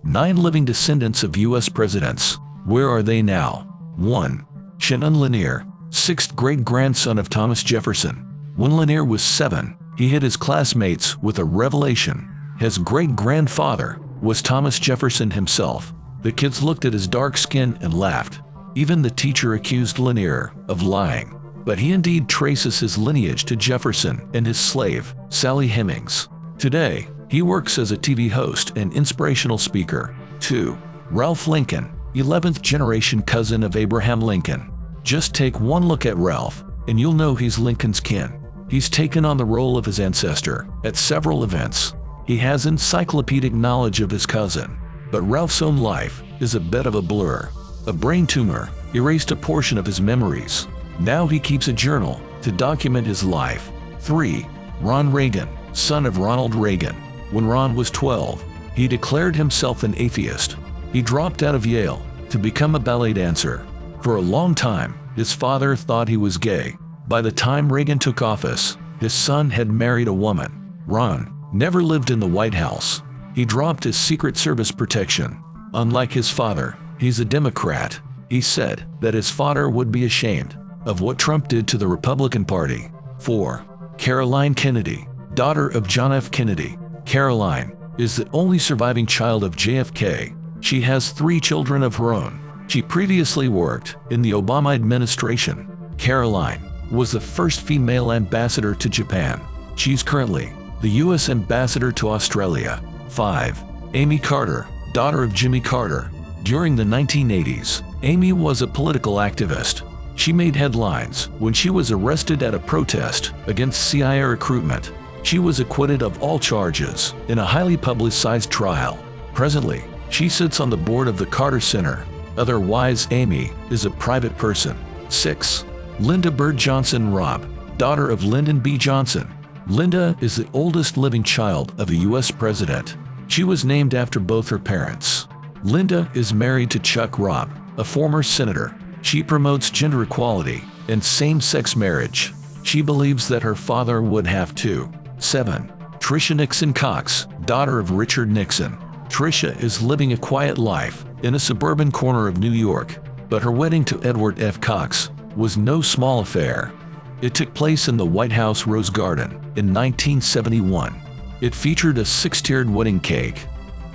9 living descendants of U.S. presidents. Where are they now? 1. Shannon Lanier, 6th great-grandson of Thomas Jefferson. When Lanier was 7, he hit his classmates with a revelation. His great-grandfather was Thomas Jefferson himself. The kids looked at his dark skin and laughed. Even the teacher accused Lanier of lying. But he indeed traces his lineage to Jefferson and his slave, Sally Hemings. Today, he works as a TV host and inspirational speaker. 2. Ralph Lincoln, 11th generation cousin of Abraham Lincoln. Just take one look at Ralph, and you'll know he's Lincoln's kin. He's taken on the role of his ancestor at several events. He has encyclopedic knowledge of his cousin. But Ralph's own life is a bit of a blur. A brain tumor erased a portion of his memories. Now he keeps a journal to document his life. 3. Ron Reagan, son of Ronald Reagan. When Ron was 12, he declared himself an atheist. He dropped out of Yale to become a ballet dancer. For a long time, his father thought he was gay. By the time Reagan took office, his son had married a woman. Ron never lived in the White House. He dropped his Secret Service protection. Unlike his father, he's a Democrat. He said that his father would be ashamed of what Trump did to the Republican Party. 4. Caroline Kennedy, daughter of John F. Kennedy. Caroline is the only surviving child of JFK. She has 3 children of her own. She previously worked in the Obama administration. Caroline was the first female ambassador to Japan. She's currently the U.S. ambassador to Australia. 5. Amy Carter, daughter of Jimmy Carter. During the 1980s, Amy was a political activist. She made headlines when she was arrested at a protest against CIA recruitment. She was acquitted of all charges in a highly publicized trial. Presently, she sits on the board of the Carter Center. Otherwise, Amy is a private person. 6. Linda Bird JohnsonRob, daughter of Lyndon B. Johnson. Linda is the oldest living child of a U.S. president. She was named after both her parents. Linda is married to Chuck Robb, a former senator. She promotes gender equality and same-sex marriage. She believes that her father would have too. 7. Trisha Nixon Cox, daughter of Richard Nixon. Trisha is living a quiet life in a suburban corner of New York, but her wedding to Edward F. Cox was no small affair. It took place in the White House Rose Garden in 1971. It featured a 6-tiered wedding cake.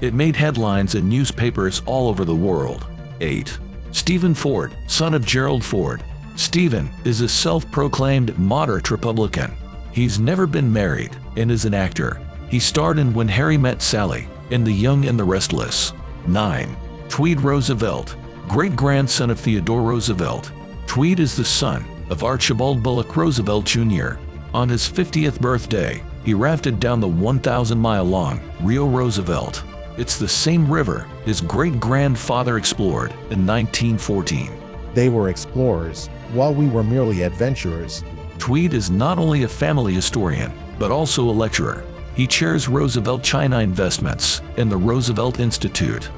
It made headlines in newspapers all over the world. 8. Stephen Ford, son of Gerald Ford. Stephen is a self-proclaimed moderate Republican. He's never been married and is an actor. He starred in When Harry Met Sally and The Young and the Restless. 9. Tweed Roosevelt, great-grandson of Theodore Roosevelt. Tweed is the son of Archibald Bullock Roosevelt Jr. On his 50th birthday, he rafted down the 1,000-mile-long Rio Roosevelt. It's the same river his great-grandfather explored in 1914. They were explorers, while we were merely adventurers. Tweed is not only a family historian, but also a lecturer. He chairs Roosevelt China Investments and the Roosevelt Institute.